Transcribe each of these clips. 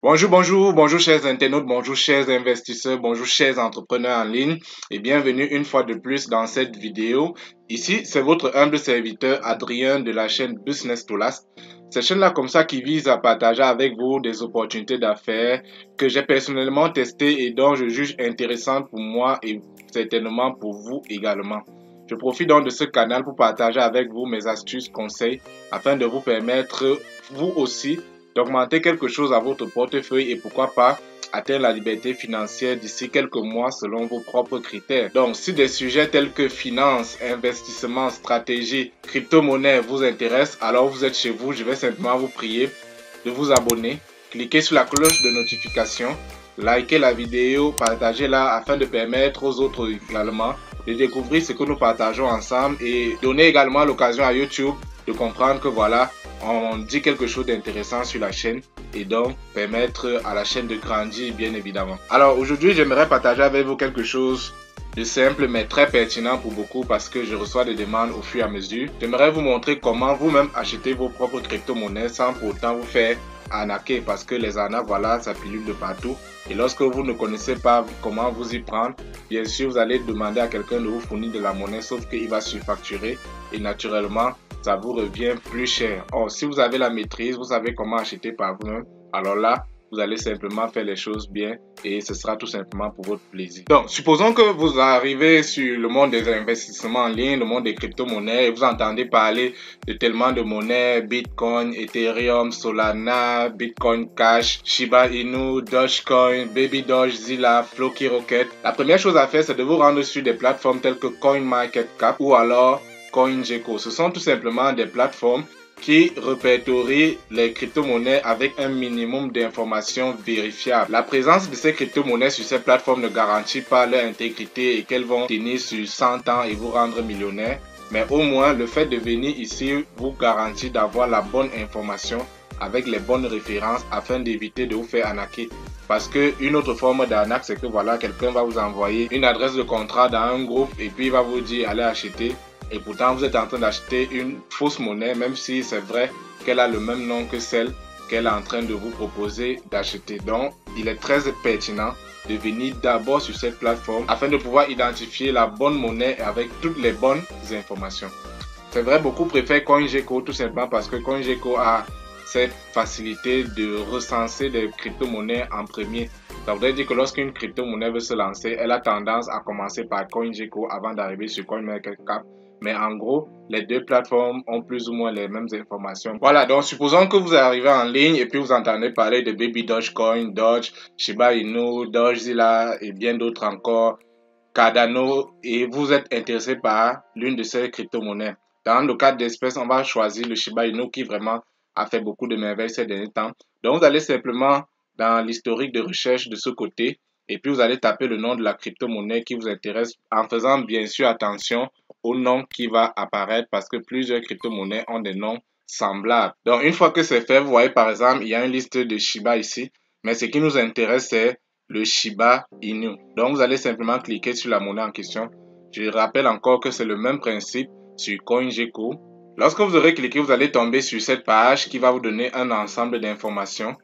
Bonjour chers internautes, bonjour chers investisseurs, bonjour chers entrepreneurs en ligne et bienvenue une fois de plus dans cette vidéo. Ici, c'est votre humble serviteur Adrien de la chaîne Business to Last. Cette chaîne-là comme ça qui vise à partager avec vous des opportunités d'affaires que j'ai personnellement testées et dont je juge intéressantes pour moi et certainement pour vous également. Je profite donc de ce canal pour partager avec vous mes astuces, conseils afin de vous permettre, vous aussi, d'augmenter quelque chose à votre portefeuille et pourquoi pas atteindre la liberté financière d'ici quelques mois selon vos propres critères. Donc, si des sujets tels que finance, investissement, stratégie, crypto-monnaie vous intéressent, alors vous êtes chez vous. Je vais simplement vous prier de vous abonner, cliquez sur la cloche de notification, likez la vidéo, partagez-la afin de permettre aux autres également de découvrir ce que nous partageons ensemble et donner également l'occasion à YouTube de comprendre que voilà, on dit quelque chose d'intéressant sur la chaîne et donc permettre à la chaîne de grandir bien évidemment. Alors aujourd'hui, j'aimerais partager avec vous quelque chose de simple mais très pertinent pour beaucoup parce que je reçois des demandes au fur et à mesure. J'aimerais vous montrer comment vous-même acheter vos propres crypto-monnaies sans pour autant vous faire arnaquer parce que les arnaques, voilà, ça pilule de partout. Et lorsque vous ne connaissez pas comment vous y prendre, bien sûr, vous allez demander à quelqu'un de vous fournir de la monnaie, sauf qu'il va surfacturer et naturellement, ça vous revient plus cher. Or, si vous avez la maîtrise, vous savez comment acheter par vous-même, alors là, vous allez simplement faire les choses bien et ce sera tout simplement pour votre plaisir. Donc, supposons que vous arrivez sur le monde des investissements en ligne, le monde des crypto-monnaies et vous entendez parler de tellement de monnaies, Bitcoin, Ethereum, Solana, Bitcoin Cash, Shiba Inu, Dogecoin, Baby Doge, Zilla, Floki Rocket. La première chose à faire, c'est de vous rendre sur des plateformes telles que CoinMarketCap ou alors CoinGecko. Ce sont tout simplement des plateformes qui répertorient les crypto-monnaies avec un minimum d'informations vérifiables. La présence de ces crypto-monnaies sur ces plateformes ne garantit pas leur intégrité et qu'elles vont tenir sur 100 ans et vous rendre millionnaire. Mais au moins, le fait de venir ici vous garantit d'avoir la bonne information avec les bonnes références afin d'éviter de vous faire arnaquer. Parce que une autre forme d'arnaque, c'est que voilà, quelqu'un va vous envoyer une adresse de contrat dans un groupe et puis il va vous dire allez acheter. Et pourtant, vous êtes en train d'acheter une fausse monnaie, même si c'est vrai qu'elle a le même nom que celle qu'elle est en train de vous proposer d'acheter. Donc, il est très pertinent de venir d'abord sur cette plateforme afin de pouvoir identifier la bonne monnaie avec toutes les bonnes informations. C'est vrai, beaucoup préfèrent CoinGecko tout simplement parce que CoinGecko a cette facilité de recenser des crypto-monnaies en premier. Ça voudrait dire que lorsqu'une crypto-monnaie veut se lancer, elle a tendance à commencer par CoinGecko avant d'arriver sur CoinMarketCap. Mais en gros, les deux plateformes ont plus ou moins les mêmes informations. Voilà, donc supposons que vous arrivez en ligne et puis vous entendez parler de Baby Dogecoin, Doge, Shiba Inu, Dogezilla et bien d'autres encore, Cardano, et vous êtes intéressé par l'une de ces crypto-monnaies. Dans le cas d'espèce, on va choisir le Shiba Inu qui vraiment a fait beaucoup de merveilles ces derniers temps. Donc vous allez simplement dans l'historique de recherche de ce côté et puis vous allez taper le nom de la crypto-monnaie qui vous intéresse en faisant bien sûr attention au nom qui va apparaître parce que plusieurs crypto-monnaies ont des noms semblables. Donc une fois que c'est fait, vous voyez par exemple, il y a une liste de Shiba ici, mais ce qui nous intéresse c'est le Shiba Inu. Donc vous allez simplement cliquer sur la monnaie en question. Je rappelle encore que c'est le même principe sur CoinGecko. Lorsque vous aurez cliqué, vous allez tomber sur cette page qui va vous donner un ensemble d'informations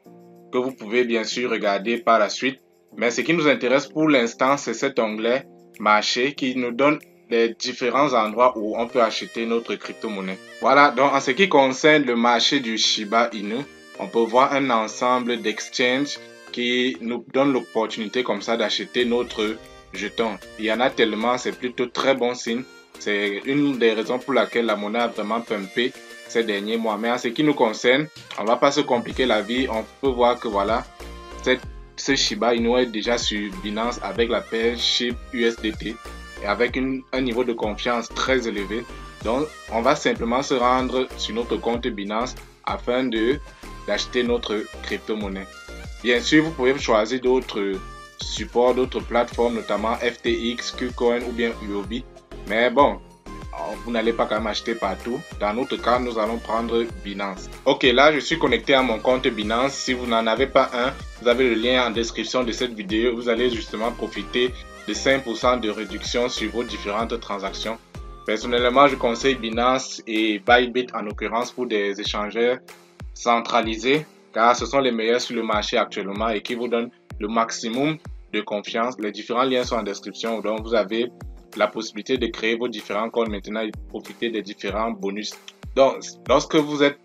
que vous pouvez bien sûr regarder par la suite. Mais ce qui nous intéresse pour l'instant, c'est cet onglet marché qui nous donne les différents endroits où on peut acheter notre crypto-monnaie. Voilà, donc en ce qui concerne le marché du Shiba Inu, on peut voir un ensemble d'exchanges qui nous donne l'opportunité comme ça d'acheter notre jeton. Il y en a tellement, c'est plutôt très bon signe. C'est une des raisons pour laquelle la monnaie a vraiment pumpé ces derniers mois. Mais en ce qui nous concerne, on ne va pas se compliquer la vie. On peut voir que voilà, ce Shiba Inu est déjà sur Binance avec la paire SHIB USDT et avec un niveau de confiance très élevé. Donc, on va simplement se rendre sur notre compte Binance afin d'acheter notre crypto-monnaie. Bien sûr, vous pouvez choisir d'autres supports, d'autres plateformes, notamment FTX, KuCoin ou bien Huobi. Mais bon, vous n'allez pas quand même acheter partout. Dans notre cas, nous allons prendre Binance. Ok, là, je suis connecté à mon compte Binance. Si vous n'en avez pas un, vous avez le lien en description de cette vidéo. Vous allez justement profiter de 5% de réduction sur vos différentes transactions. Personnellement, je conseille Binance et Bybit en l'occurrence pour des échangeurs centralisés. car ce sont les meilleurs sur le marché actuellement et qui vous donnent le maximum de confiance. Les différents liens sont en description, donc vous avez la possibilité de créer vos différents comptes maintenant et profiter des différents bonus. Donc, lorsque vous êtes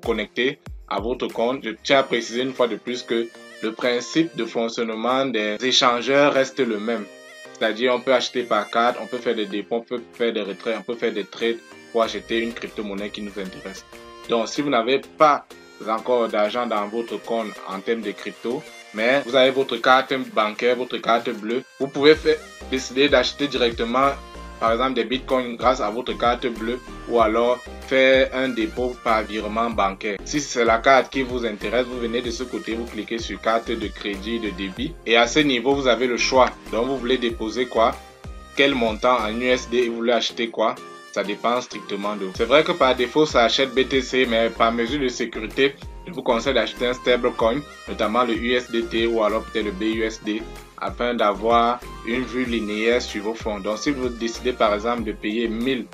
connecté à votre compte, je tiens à préciser une fois de plus que le principe de fonctionnement des échangeurs reste le même. C'est-à-dire, on peut acheter par carte, on peut faire des dépôts, on peut faire des retraits, on peut faire des trades pour acheter une crypto-monnaie qui nous intéresse. Donc, si vous n'avez pas encore d'argent dans votre compte en termes de crypto, mais vous avez votre carte bancaire, votre carte bleue, vous pouvez décider d'acheter directement, par exemple, des bitcoins grâce à votre carte bleue ou alors faire un dépôt par virement bancaire. Si c'est la carte qui vous intéresse, vous venez de ce côté, vous cliquez sur carte de crédit, de débit et à ce niveau, vous avez le choix. Donc, vous voulez déposer quoi? Quel montant en USD et vous voulez acheter quoi? Ça dépend strictement de vous. C'est vrai que par défaut, ça achète BTC, mais par mesure de sécurité, je vous conseille d'acheter un stablecoin, notamment le USDT ou alors peut-être le BUSD, afin d'avoir une vue linéaire sur vos fonds. Donc, si vous décidez par exemple de payer 1000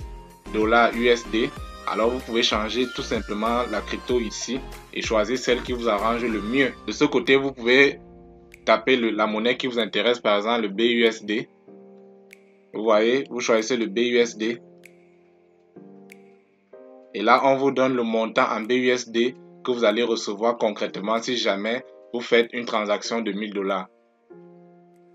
$ USD, alors vous pouvez changer tout simplement la crypto ici et choisir celle qui vous arrange le mieux. De ce côté, vous pouvez taper la monnaie qui vous intéresse, par exemple le BUSD. Vous voyez, vous choisissez le BUSD. Et là, on vous donne le montant en BUSD que vous allez recevoir concrètement si jamais vous faites une transaction de 1000 $.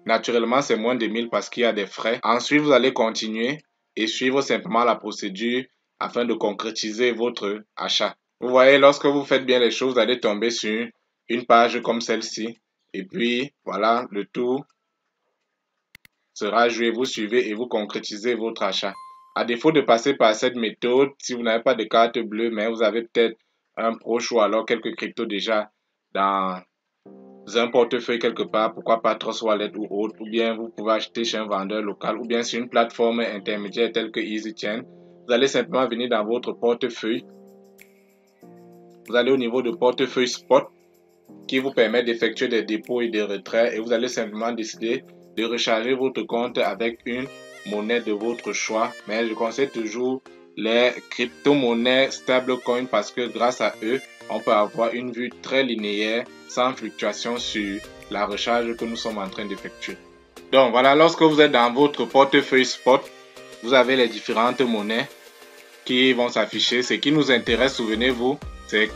Naturellement, c'est moins de 1000 parce qu'il y a des frais. Ensuite, vous allez continuer et suivre simplement la procédure afin de concrétiser votre achat. Vous voyez, lorsque vous faites bien les choses, vous allez tomber sur une page comme celle-ci. Et puis, voilà, le tout sera joué. Vous suivez et vous concrétisez votre achat. À défaut de passer par cette méthode, si vous n'avez pas de carte bleue, mais vous avez peut-être un proche ou alors quelques cryptos déjà dans un portefeuille quelque part, pourquoi pas Trust Wallet ou autre, ou bien vous pouvez acheter chez un vendeur local ou bien sur une plateforme intermédiaire telle que EasyChain. Vous allez simplement venir dans votre portefeuille. Vous allez au niveau de portefeuille spot qui vous permet d'effectuer des dépôts et des retraits et vous allez simplement décider de recharger votre compte avec une monnaie de votre choix, mais je conseille toujours les crypto-monnaies stablecoin parce que grâce à eux, on peut avoir une vue très linéaire sans fluctuation sur la recharge que nous sommes en train d'effectuer. Donc voilà, lorsque vous êtes dans votre portefeuille spot, vous avez les différentes monnaies qui vont s'afficher. Ce qui nous intéresse, souvenez-vous, c'est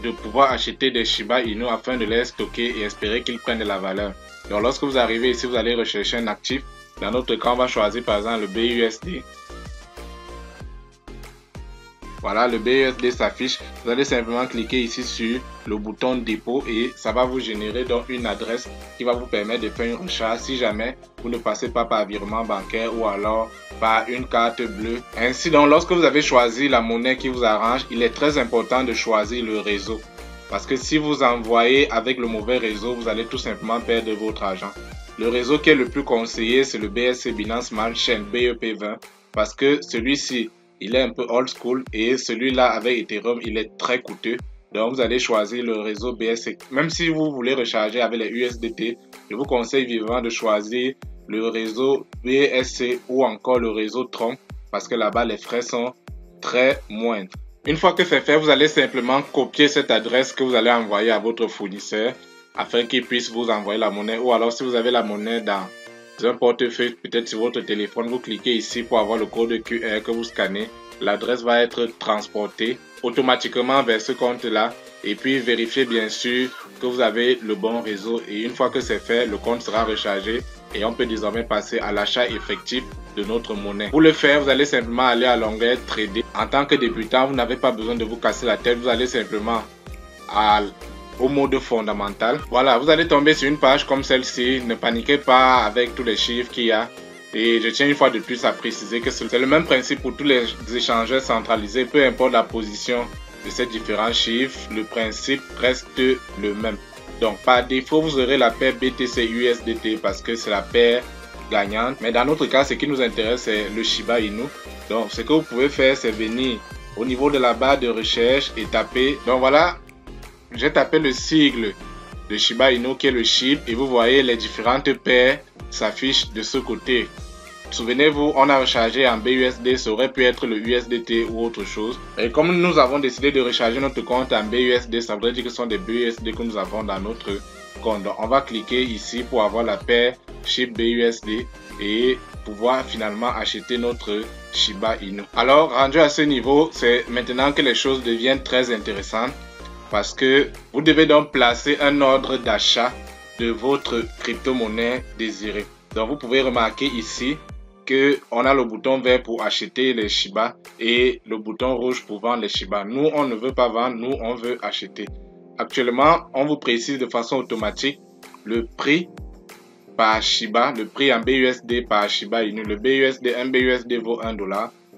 de pouvoir acheter des Shiba Inu afin de les stocker et espérer qu'ils prennent de la valeur. Donc lorsque vous arrivez ici, vous allez rechercher un actif. Dans notre cas, on va choisir par exemple le BUSD. Voilà, le BUSD s'affiche. Vous allez simplement cliquer ici sur le bouton dépôt et ça va vous générer donc une adresse qui va vous permettre de faire une recharge si jamais vous ne passez pas par virement bancaire ou alors par une carte bleue. Ainsi donc, lorsque vous avez choisi la monnaie qui vous arrange, il est très important de choisir le réseau. Parce que si vous envoyez avec le mauvais réseau, vous allez tout simplement perdre votre argent. Le réseau qui est le plus conseillé, c'est le BSC Binance Smart Chain BEP20 parce que celui-ci, il est un peu old school et celui-là avec Ethereum, il est très coûteux. Donc, vous allez choisir le réseau BSC. Même si vous voulez recharger avec les USDT, je vous conseille vivement de choisir le réseau BSC ou encore le réseau Tron parce que là-bas, les frais sont très moindres. Une fois que c'est fait, vous allez simplement copier cette adresse que vous allez envoyer à votre fournisseur afin qu'il puisse vous envoyer la monnaie. Ou alors, si vous avez la monnaie dans un portefeuille, peut-être sur votre téléphone, vous cliquez ici pour avoir le code QR que vous scannez. L'adresse va être transportée automatiquement vers ce compte-là. Et puis, vérifiez bien sûr que vous avez le bon réseau. Et une fois que c'est fait, le compte sera rechargé et on peut désormais passer à l'achat effectif de notre monnaie. Pour le faire, vous allez simplement aller à l'onglet Trader. En tant que débutant, vous n'avez pas besoin de vous casser la tête. Vous allez simplement au mode fondamental. Voilà, vous allez tomber sur une page comme celle-ci. Ne paniquez pas avec tous les chiffres qu'il y a. Et je tiens une fois de plus à préciser que c'est le même principe pour tous les échangeurs centralisés. Peu importe la position de ces différents chiffres, le principe reste le même. Donc, par défaut, vous aurez la paire BTC-USDT parce que c'est la paire gagnante. Mais dans notre cas, ce qui nous intéresse, c'est le Shiba Inu. Donc, ce que vous pouvez faire, c'est venir au niveau de la barre de recherche et taper. Donc, voilà, j'ai tapé le sigle de Shiba Inu qui est le SHIB et vous voyez les différentes paires s'affichent de ce côté. souvenez-vous, on a rechargé en BUSD, ça aurait pu être le USDT ou autre chose. Et comme nous avons décidé de recharger notre compte en BUSD, ça voudrait dire que ce sont des BUSD que nous avons dans notre compte. Donc, on va cliquer ici pour avoir la paire Ship BUSD et pouvoir finalement acheter notre Shiba Inu. Alors, rendu à ce niveau, c'est maintenant que les choses deviennent très intéressantes parce que vous devez donc placer un ordre d'achat de votre crypto-monnaie désirée. Donc, vous pouvez remarquer ici que on a le bouton vert pour acheter les Shiba et le bouton rouge pour vendre les Shiba. Nous, on ne veut pas vendre, nous, on veut acheter. Actuellement, on vous précise de façon automatique le prix par Shiba, le prix en BUSD par Shiba Inu. Le BUSD, un BUSD vaut $1.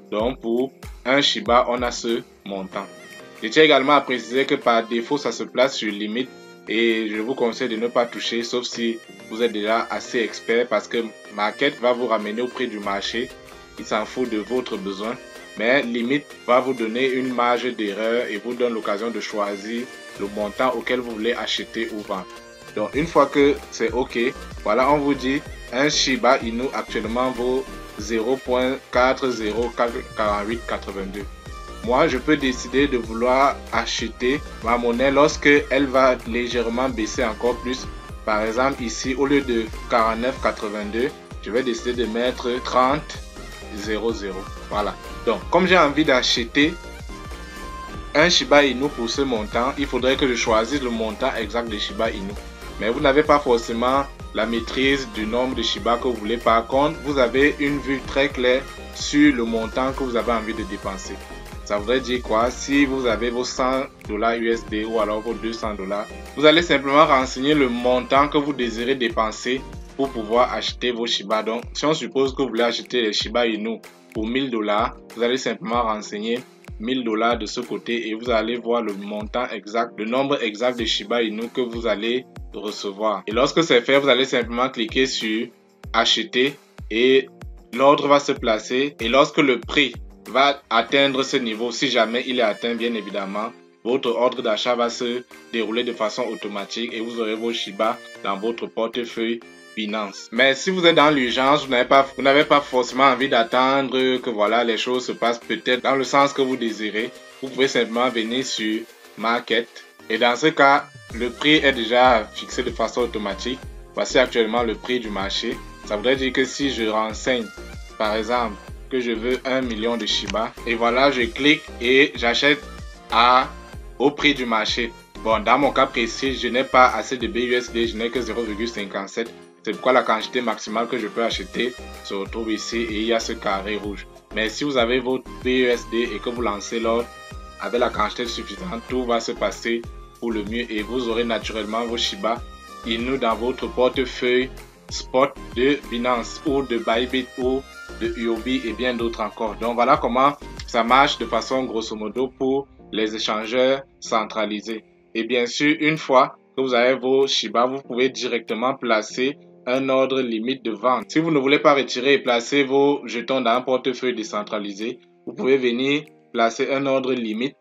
Donc, pour un Shiba, on a ce montant. Je tiens également à préciser que par défaut, ça se place sur limite et je vous conseille de ne pas toucher, sauf si vous êtes déjà assez expert parce que Market va vous ramener au prix du marché. Il s'en fout de votre besoin. Mais limite va vous donner une marge d'erreur et vous donne l'occasion de choisir le montant auquel vous voulez acheter ou vendre. Donc une fois que c'est OK, voilà, on vous dit un Shiba Inu actuellement vaut 0.404882. Moi, je peux décider de vouloir acheter ma monnaie lorsque elle va légèrement baisser encore plus. Par exemple, ici, au lieu de 49,82, je vais décider de mettre 30,00. Voilà. Donc, comme j'ai envie d'acheter un Shiba Inu pour ce montant, il faudrait que je choisisse le montant exact de Shiba Inu. Mais vous n'avez pas forcément la maîtrise du nombre de Shiba que vous voulez. Par contre, vous avez une vue très claire sur le montant que vous avez envie de dépenser. Ça voudrait dire quoi? Si vous avez vos $100 USD ou alors vos $200, vous allez simplement renseigner le montant que vous désirez dépenser pour pouvoir acheter vos Shiba. Donc, si on suppose que vous voulez acheter les Shiba Inu pour $1000, vous allez simplement renseigner $1000 de ce côté et vous allez voir le montant exact, le nombre exact de Shiba Inu que vous allez recevoir. Et lorsque c'est fait, vous allez simplement cliquer sur acheter et l'ordre va se placer. Et lorsque le prix va atteindre ce niveau, si jamais il est atteint, bien évidemment, votre ordre d'achat va se dérouler de façon automatique et vous aurez vos Shiba dans votre portefeuille Binance. Mais si vous êtes dans l'urgence, vous n'avez pas forcément envie d'attendre que voilà, les choses se passent peut-être dans le sens que vous désirez, vous pouvez simplement venir sur Market et dans ce cas, le prix est déjà fixé de façon automatique. Voici actuellement le prix du marché. Ça voudrait dire que si je renseigne, par exemple, que je veux 1 million de Shiba et voilà, je clique et j'achète au prix du marché. Bon, dans mon cas précis, je n'ai pas assez de BUSD, je n'ai que 0,57. C'est pourquoi la quantité maximale que je peux acheter se retrouve ici et il y a ce carré rouge. Mais si vous avez votre BUSD et que vous lancez l'ordre avec la quantité suffisante, tout va se passer pour le mieux et vous aurez naturellement vos Shiba Inu dans votre portefeuille spot de Binance ou de Bybit ou de Huobi et bien d'autres encore. Donc voilà comment ça marche de façon grosso modo pour les échangeurs centralisés. Et bien sûr, une fois que vous avez vos Shiba, vous pouvez directement placer un ordre limite de vente. Si vous ne voulez pas retirer et placer vos jetons dans un portefeuille décentralisé, vous pouvez venir placer un ordre limite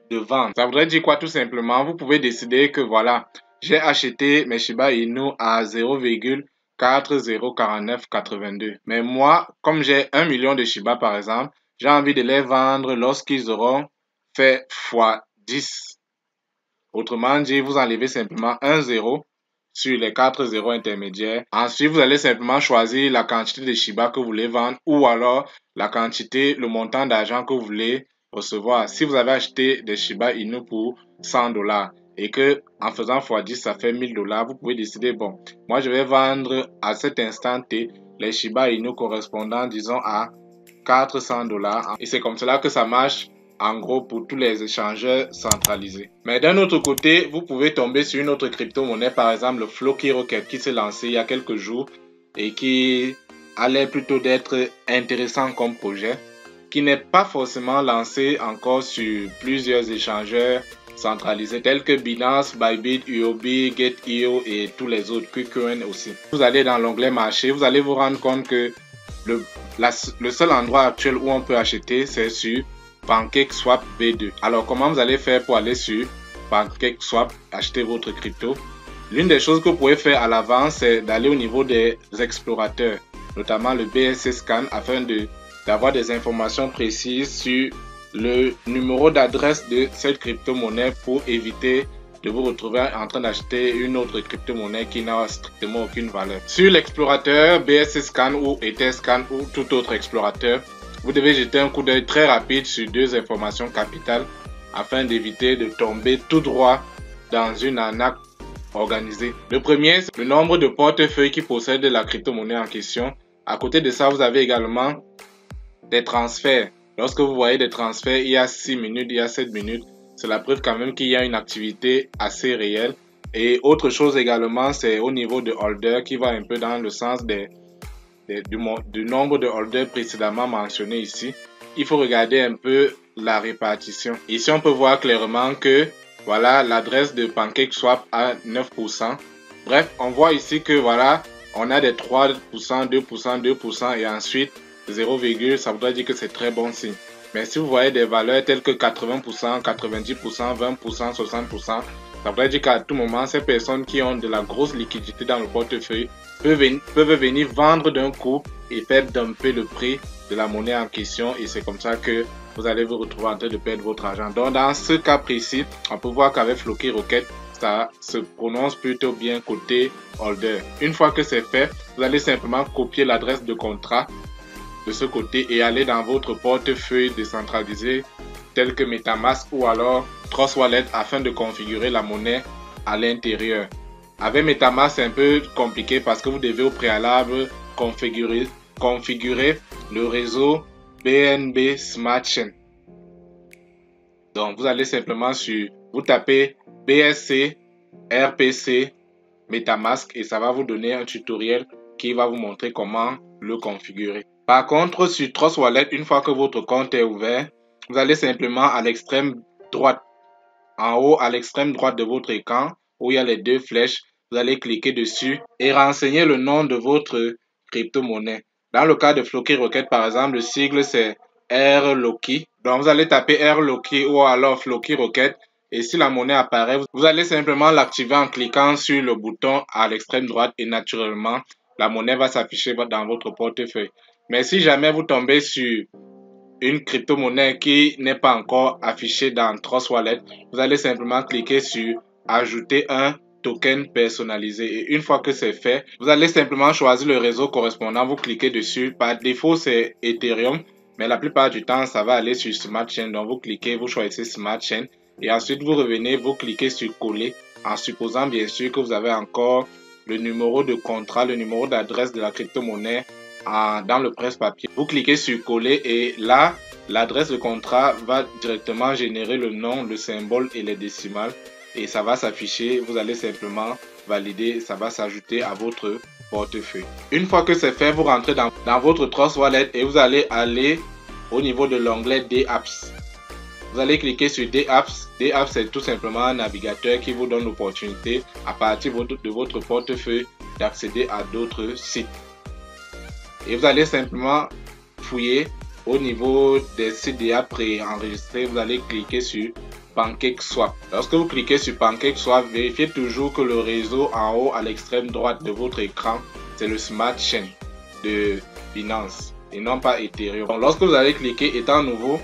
de vente. Ça voudrait dire quoi? Tout simplement, vous pouvez décider que voilà, j'ai acheté mes Shiba Inu à 0,404982. Mais moi, comme j'ai 1 million de Shiba par exemple, j'ai envie de les vendre lorsqu'ils auront fait x10. Autrement dit, vous enlevez simplement un 0 sur les 4 zéros intermédiaires. Ensuite, vous allez simplement choisir la quantité de Shiba que vous voulez vendre ou alors la quantité, le montant d'argent que vous voulez recevoir. Si vous avez acheté des Shiba Inu pour $100 et que en faisant x10 ça fait $1000, vous pouvez décider, bon, moi je vais vendre à cet instant T les Shiba Inu correspondant disons à $400 et c'est comme cela que ça marche en gros pour tous les échangeurs centralisés. Mais d'un autre côté, vous pouvez tomber sur une autre crypto-monnaie, par exemple le Floki Rocket qui s'est lancé il y a quelques jours et qui a l'air plutôt d'être intéressant comme projet, qui n'est pas forcément lancé encore sur plusieurs échangeurs centralisés tels que Binance, Bybit, Huobi, Get.io et tous les autres, KuCoin aussi. Vous allez dans l'onglet marché, vous allez vous rendre compte que le seul endroit actuel où on peut acheter, c'est sur PancakeSwap V2. Alors comment vous allez faire pour aller sur PancakeSwap, acheter votre crypto? L'une des choses que vous pouvez faire à l'avance, c'est d'aller au niveau des explorateurs. notamment le BSC Scan, afin d'avoir des informations précises sur le numéro d'adresse de cette crypto-monnaie pour éviter de vous retrouver en train d'acheter une autre crypto-monnaie qui n'a strictement aucune valeur. Sur l'explorateur BSC Scan ou Etherscan ou tout autre explorateur, vous devez jeter un coup d'œil très rapide sur deux informations capitales afin d'éviter de tomber tout droit dans une arnaque organisée. Le premier, c'est le nombre de portefeuilles qui possèdent la crypto-monnaie en question. À côté de ça, vous avez également des transferts. Lorsque vous voyez des transferts, il y a 6 minutes, il y a 7 minutes, c'est la preuve quand même qu'il y a une activité assez réelle. Et autre chose également, c'est au niveau de holder qui va un peu dans le sens du nombre de holders précédemment mentionnés ici. Il faut regarder un peu la répartition. Ici, on peut voir clairement que voilà l'adresse de PancakeSwap à 9%. Bref, on voit ici que voilà, on a des 3%, 2%, 2% et ensuite 0, ça voudrait dire que c'est très bon signe. Mais si vous voyez des valeurs telles que 80%, 90%, 20%, 60%, ça voudrait dire qu'à tout moment, ces personnes qui ont de la grosse liquidité dans le portefeuille peuvent venir vendre d'un coup et faire dumper le prix de la monnaie en question. Et c'est comme ça que vous allez vous retrouver en train de perdre votre argent. Donc dans ce cas précis, on peut voir qu'avec Floki Rocket, ça se prononce plutôt bien côté holder. Une fois que c'est fait, vous allez simplement copier l'adresse de contrat de ce côté et aller dans votre portefeuille décentralisé tel que MetaMask ou alors Trust Wallet afin de configurer la monnaie à l'intérieur. Avec MetaMask, c'est un peu compliqué parce que vous devez au préalable configurer le réseau BNB Smart Chain. Donc vous allez simplement vous tapez BSC, RPC, MetaMask et ça va vous donner un tutoriel qui va vous montrer comment le configurer. Par contre, sur Trust Wallet, une fois que votre compte est ouvert, vous allez simplement à l'extrême droite, en haut à l'extrême droite de votre écran, où il y a les deux flèches, vous allez cliquer dessus et renseigner le nom de votre crypto-monnaie. Dans le cas de Floki Rocket, par exemple, le sigle c'est RLOKI. Donc vous allez taper RLOKI ou alors Floki Rocket. Et si la monnaie apparaît, vous allez simplement l'activer en cliquant sur le bouton à l'extrême droite et naturellement, la monnaie va s'afficher dans votre portefeuille. Mais si jamais vous tombez sur une crypto-monnaie qui n'est pas encore affichée dans Trust Wallet, vous allez simplement cliquer sur ajouter un token personnalisé. Et une fois que c'est fait, vous allez simplement choisir le réseau correspondant, vous cliquez dessus. Par défaut, c'est Ethereum, mais la plupart du temps, ça va aller sur Smart Chain. Donc, vous cliquez, vous choisissez Smart Chain et ensuite vous revenez, vous cliquez sur coller en supposant bien sûr que vous avez encore le numéro de contrat, le numéro d'adresse de la crypto-monnaie dans le presse-papier. Vous cliquez sur coller et là, l'adresse de contrat va directement générer le nom, le symbole et les décimales et ça va s'afficher. Vous allez simplement valider, ça va s'ajouter à votre portefeuille. Une fois que c'est fait, vous rentrez dans votre Trust Wallet et vous allez aller au niveau de l'onglet DApps. Vous allez cliquer sur DApps. DApps, c'est tout simplement un navigateur qui vous donne l'opportunité à partir de votre portefeuille d'accéder à d'autres sites. Et vous allez simplement fouiller au niveau des sites déjà pré-enregistrés. Vous allez cliquer sur PancakeSwap. Lorsque vous cliquez sur PancakeSwap, vérifiez toujours que le réseau en haut à l'extrême droite de votre écran, c'est le Smart Chain de Binance et non pas Ethereum. Donc, lorsque vous allez cliquer étant nouveau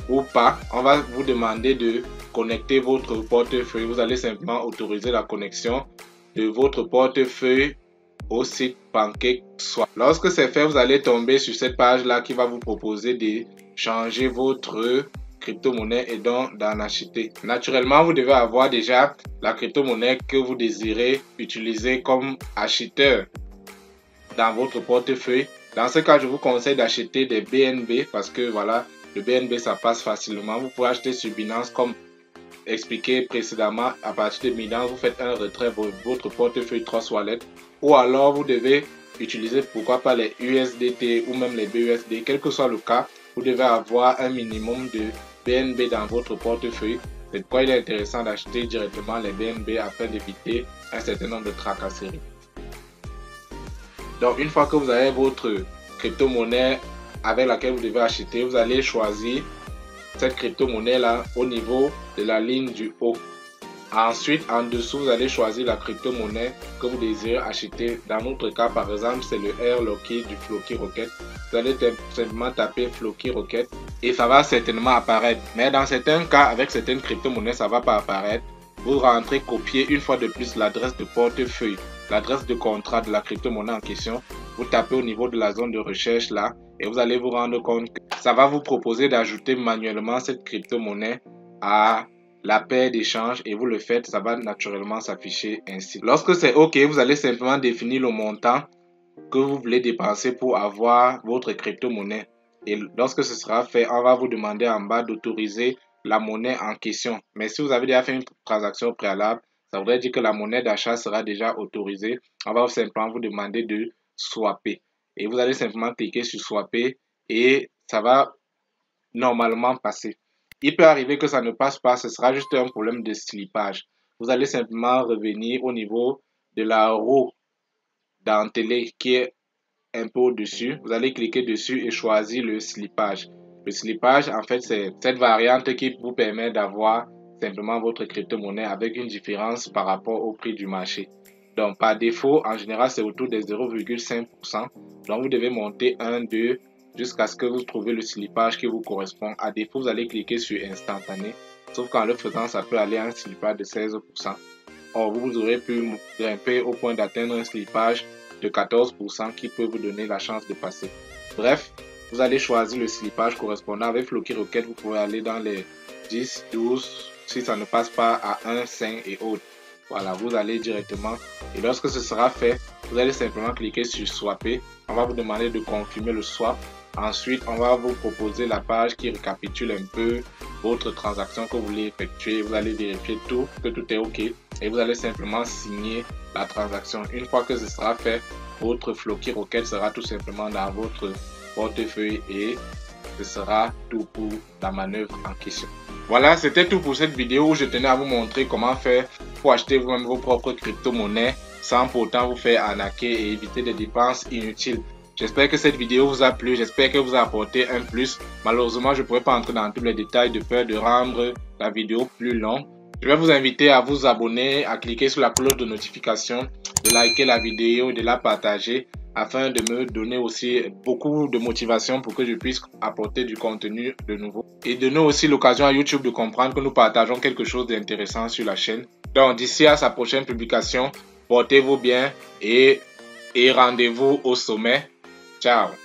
ou pas, on va vous demander de connecter votre portefeuille. Vous allez simplement autoriser la connexion de votre portefeuille au site PancakeSwap. Lorsque c'est fait, vous allez tomber sur cette page là qui va vous proposer de changer votre crypto-monnaie et donc d'en acheter. Naturellement, vous devez avoir déjà la crypto-monnaie que vous désirez utiliser comme acheteur dans votre portefeuille. Dans ce cas, je vous conseille d'acheter des BNB parce que voilà, le BNB ça passe facilement. Vous pouvez acheter sur Binance comme expliqué précédemment. À partir de Binance, vous faites un retrait de votre portefeuille Trust Wallet ou alors vous devez utiliser pourquoi pas les USDT ou même les BUSD. Quel que soit le cas, vous devez avoir un minimum de BNB dans votre portefeuille. C'est pourquoi il est intéressant d'acheter directement les BNB afin d'éviter un certain nombre de tracasseries. Donc une fois que vous avez votre crypto-monnaie avec laquelle vous devez acheter, vous allez choisir cette crypto-monnaie là au niveau de la ligne du haut. Ensuite, en dessous, vous allez choisir la crypto-monnaie que vous désirez acheter. Dans notre cas, par exemple, c'est le Airlocky du Floki Rocket. Vous allez simplement taper Floki Rocket et ça va certainement apparaître. Mais dans certains cas, avec certaines crypto-monnaies, ça ne va pas apparaître. Vous rentrez, copier une fois de plus l'adresse de portefeuille, l'adresse de contrat de la crypto-monnaie en question. Vous tapez au niveau de la zone de recherche là et vous allez vous rendre compte que ça va vous proposer d'ajouter manuellement cette crypto-monnaie à la paire d'échange et vous le faites, ça va naturellement s'afficher ainsi. Lorsque c'est OK, vous allez simplement définir le montant que vous voulez dépenser pour avoir votre crypto-monnaie. Et lorsque ce sera fait, on va vous demander en bas d'autoriser la monnaie en question. Mais si vous avez déjà fait une transaction préalable, ça voudrait dire que la monnaie d'achat sera déjà autorisée. On va simplement vous demander de swapper. Et vous allez simplement cliquer sur swapper et ça va normalement passer. Il peut arriver que ça ne passe pas, ce sera juste un problème de slippage. Vous allez simplement revenir au niveau de la roue dentelée qui est un peu au-dessus. Vous allez cliquer dessus et choisir le slippage. Le slippage, en fait, c'est cette variante qui vous permet d'avoir simplement votre crypto-monnaie avec une différence par rapport au prix du marché. Donc, par défaut, en général, c'est autour des 0,5%. Donc, vous devez monter 1, 2, jusqu'à ce que vous trouviez le slippage qui vous correspond. À défaut, vous allez cliquer sur instantané. Sauf qu'en le faisant, ça peut aller à un slippage de 16%. Or, vous aurez pu grimper au point d'atteindre un slippage de 14% qui peut vous donner la chance de passer. Bref, vous allez choisir le slippage correspondant. Avec Floki Rocket, vous pouvez aller dans les 10, 12, si ça ne passe pas à 1, 5 et autres. Voilà, vous allez directement et lorsque ce sera fait, vous allez simplement cliquer sur swapper. On va vous demander de confirmer le swap. Ensuite, on va vous proposer la page qui récapitule un peu votre transaction que vous voulez effectuer. Vous allez vérifier que tout est OK et vous allez simplement signer la transaction. Une fois que ce sera fait, votre Floki Rocket sera tout simplement dans votre portefeuille et ce sera tout pour la manœuvre en question. Voilà, c'était tout pour cette vidéo où je tenais à vous montrer comment faire pour acheter vous-même vos propres crypto-monnaies sans pourtant vous faire arnaquer et éviter des dépenses inutiles. J'espère que cette vidéo vous a plu, j'espère qu'elle vous a apporté un plus. Malheureusement, je ne pourrais pas entrer dans tous les détails de peur de rendre la vidéo plus longue. Je vais vous inviter à vous abonner, à cliquer sur la cloche de notification, de liker la vidéo et de la partager afin de me donner aussi beaucoup de motivation pour que je puisse apporter du contenu de nouveau. Et donner aussi l'occasion à YouTube de comprendre que nous partageons quelque chose d'intéressant sur la chaîne. Donc d'ici à sa prochaine publication, portez-vous bien et rendez-vous au sommet. Ciao!